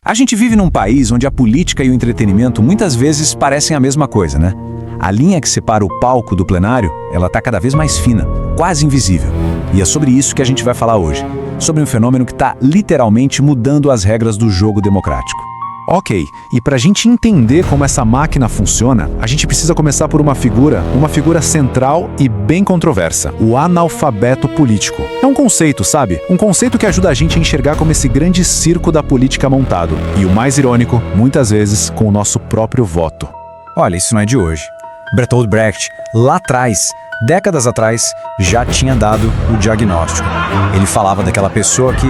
A gente vive num país onde a política e o entretenimento muitas vezes parecem a mesma coisa, né? A linha que separa o palco do plenário, ela tá cada vez mais fina, quase invisível. E é sobre isso que a gente vai falar hoje. Sobre um fenômeno que está literalmente mudando as regras do jogo democrático. Ok, e para a gente entender como essa máquina funciona, a gente precisa começar por uma figura central e bem controversa, o analfabeto político. É um conceito, sabe? Um conceito que ajuda a gente a enxergar como esse grande circo da política montado. E o mais irônico, muitas vezes, com o nosso próprio voto. Olha, isso não é de hoje. Bertolt Brecht, lá atrás, décadas atrás, já tinha dado o diagnóstico. Ele falava daquela pessoa que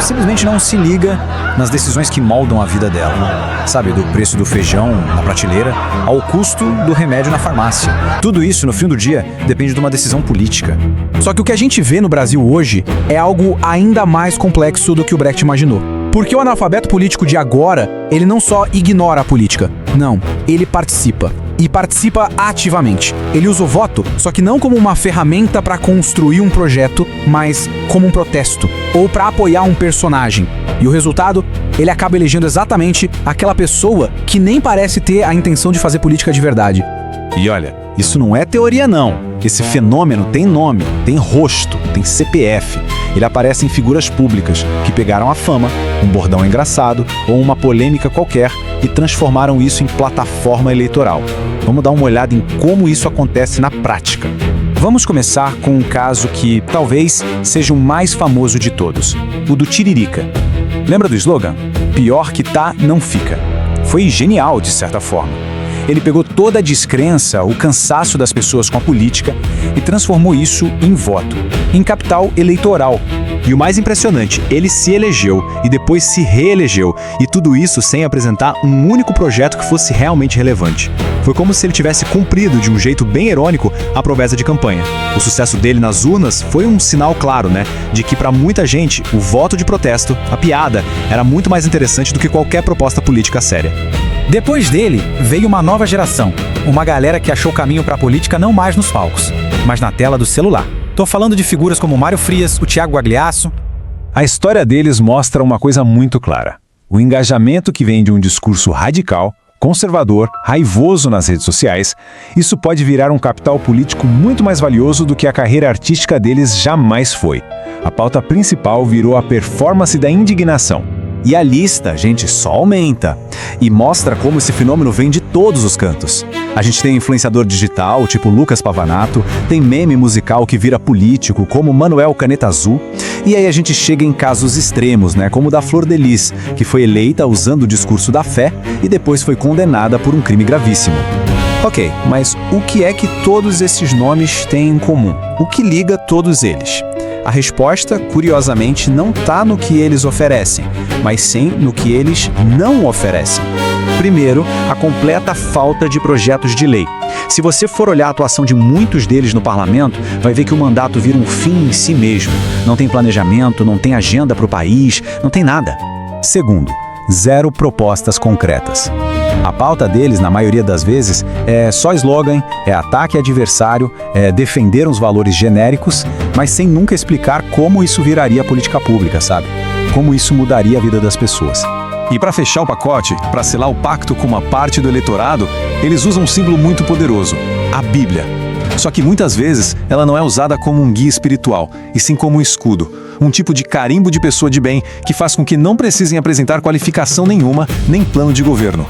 simplesmente não se liga nas decisões que moldam a vida dela. Sabe, do preço do feijão na prateleira ao custo do remédio na farmácia. Tudo isso, no fim do dia, depende de uma decisão política. Só que o que a gente vê no Brasil hoje é algo ainda mais complexo do que o Brecht imaginou. Porque o analfabeto político de agora, ele não só ignora a política, não, ele participa. E participa ativamente. Ele usa o voto, só que não como uma ferramenta para construir um projeto, mas como um protesto, ou para apoiar um personagem. E o resultado, ele acaba elegendo exatamente aquela pessoa que nem parece ter a intenção de fazer política de verdade. E olha, isso não é teoria não. Esse fenômeno tem nome, tem rosto, tem CPF. Ele aparece em figuras públicas que pegaram a fama, um bordão engraçado ou uma polêmica qualquer e transformaram isso em plataforma eleitoral. Vamos dar uma olhada em como isso acontece na prática. Vamos começar com um caso que talvez seja o mais famoso de todos, o do Tiririca. Lembra do slogan? Pior que tá, não fica. Foi genial, de certa forma. Ele pegou toda a descrença, o cansaço das pessoas com a política e transformou isso em voto, em capital eleitoral. E o mais impressionante, ele se elegeu e depois se reelegeu, e tudo isso sem apresentar um único projeto que fosse realmente relevante. Foi como se ele tivesse cumprido, de um jeito bem irônico, a promessa de campanha. O sucesso dele nas urnas foi um sinal claro, de que para muita gente, o voto de protesto, a piada, era muito mais interessante do que qualquer proposta política séria. Depois dele, veio uma nova geração. Uma galera que achou caminho para a política não mais nos palcos, mas na tela do celular. Tô falando de figuras como Mário Frias, o Thiago Gagliasso. A história deles mostra uma coisa muito clara. O engajamento que vem de um discurso radical, conservador, raivoso nas redes sociais, isso pode virar um capital político muito mais valioso do que a carreira artística deles jamais foi. A pauta principal virou a performance da indignação. E a lista, gente, só aumenta. E mostra como esse fenômeno vem de todos os cantos. A gente tem influenciador digital, tipo Lucas Pavanato, tem meme musical que vira político, como Manuel Caneta Azul. E aí a gente chega em casos extremos, como o da Flor de Lis, que foi eleita usando o discurso da fé e depois foi condenada por um crime gravíssimo. Ok, mas o que é que todos esses nomes têm em comum? O que liga todos eles? A resposta, curiosamente, não está no que eles oferecem, mas sim no que eles não oferecem. Primeiro, a completa falta de projetos de lei. Se você for olhar a atuação de muitos deles no parlamento, vai ver que o mandato vira um fim em si mesmo. Não tem planejamento, não tem agenda para o país, não tem nada. Segundo, zero propostas concretas. A pauta deles, na maioria das vezes, é só slogan, é ataque adversário, é defender uns valores genéricos, mas sem nunca explicar como isso viraria política pública, sabe? Como isso mudaria a vida das pessoas. E para fechar o pacote, para selar o pacto com uma parte do eleitorado, eles usam um símbolo muito poderoso, a Bíblia. Só que muitas vezes ela não é usada como um guia espiritual, e sim como um escudo, um tipo de carimbo de pessoa de bem que faz com que não precisem apresentar qualificação nenhuma, nem plano de governo.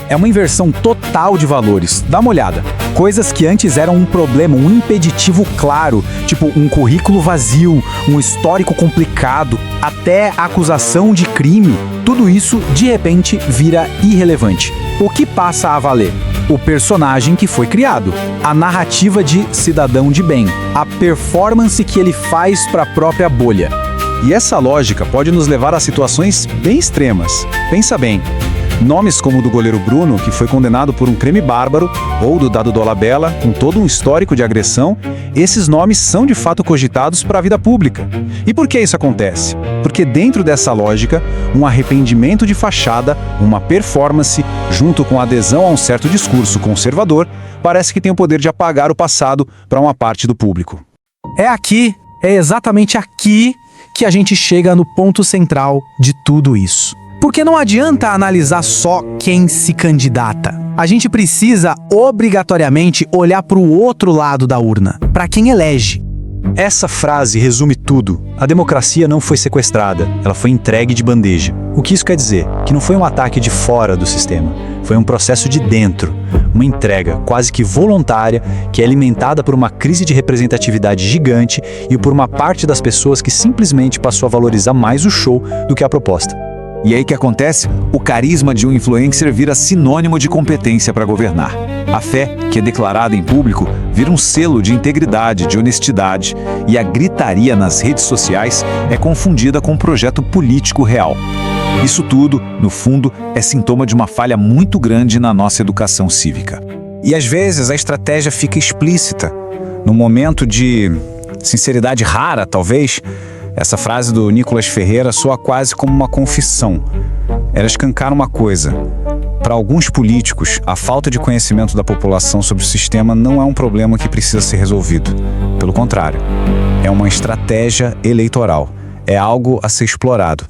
É uma inversão total de valores. Dá uma olhada. Coisas que antes eram um problema, um impeditivo claro, tipo um currículo vazio, um histórico complicado, até acusação de crime, tudo isso, de repente, vira irrelevante. O que passa a valer? O personagem que foi criado, a narrativa de cidadão de bem, a performance que ele faz para a própria bolha. E essa lógica pode nos levar a situações bem extremas. Pensa bem. Nomes como o do goleiro Bruno, que foi condenado por um crime bárbaro, ou do Dado Dolabella, com todo um histórico de agressão, esses nomes são de fato cogitados para a vida pública. E por que isso acontece? Porque dentro dessa lógica, um arrependimento de fachada, uma performance, junto com a adesão a um certo discurso conservador, parece que tem o poder de apagar o passado para uma parte do público. É exatamente aqui que a gente chega no ponto central de tudo isso. Porque não adianta analisar só quem se candidata. A gente precisa obrigatoriamente olhar para o outro lado da urna, para quem elege. Essa frase resume tudo. A democracia não foi sequestrada, ela foi entregue de bandeja. O que isso quer dizer? Que não foi um ataque de fora do sistema, foi um processo de dentro, uma entrega quase que voluntária que é alimentada por uma crise de representatividade gigante e por uma parte das pessoas que simplesmente passou a valorizar mais o show do que a proposta. E aí que acontece? O carisma de um influencer vira sinônimo de competência para governar. A fé, que é declarada em público, vira um selo de integridade, de honestidade, e a gritaria nas redes sociais é confundida com um projeto político real. Isso tudo, no fundo, é sintoma de uma falha muito grande na nossa educação cívica. E às vezes a estratégia fica explícita. Num momento de sinceridade rara, talvez, essa frase do Nicolas Ferreira soa quase como uma confissão. Ela escancara uma coisa. Para alguns políticos, a falta de conhecimento da população sobre o sistema não é um problema que precisa ser resolvido. Pelo contrário, é uma estratégia eleitoral. É algo a ser explorado.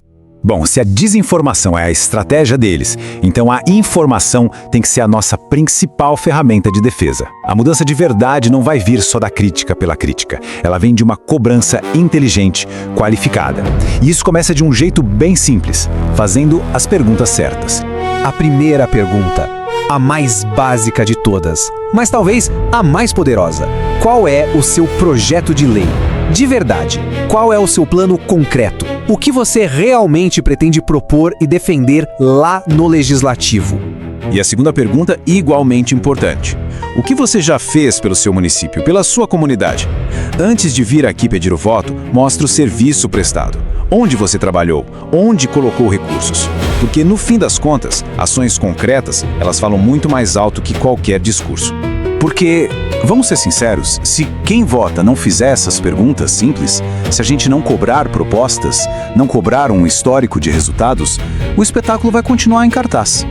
Bom, se a desinformação é a estratégia deles, então a informação tem que ser a nossa principal ferramenta de defesa. A mudança de verdade não vai vir só da crítica pela crítica. Ela vem de uma cobrança inteligente, qualificada. E isso começa de um jeito bem simples, fazendo as perguntas certas. A primeira pergunta, a mais básica de todas, mas talvez a mais poderosa. Qual é o seu projeto de lei? De verdade, qual é o seu plano concreto? O que você realmente pretende propor e defender lá no Legislativo? E a segunda pergunta, igualmente importante. O que você já fez pelo seu município, pela sua comunidade? Antes de vir aqui pedir o voto, mostre o serviço prestado. Onde você trabalhou? Onde colocou recursos? Porque, no fim das contas, ações concretas, elas falam muito mais alto que qualquer discurso. Porque, vamos ser sinceros, se quem vota não fizer essas perguntas simples, se a gente não cobrar propostas, não cobrar um histórico de resultados, o espetáculo vai continuar em cartaz.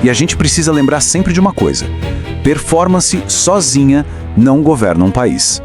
E a gente precisa lembrar sempre de uma coisa: performance sozinha não governa um país.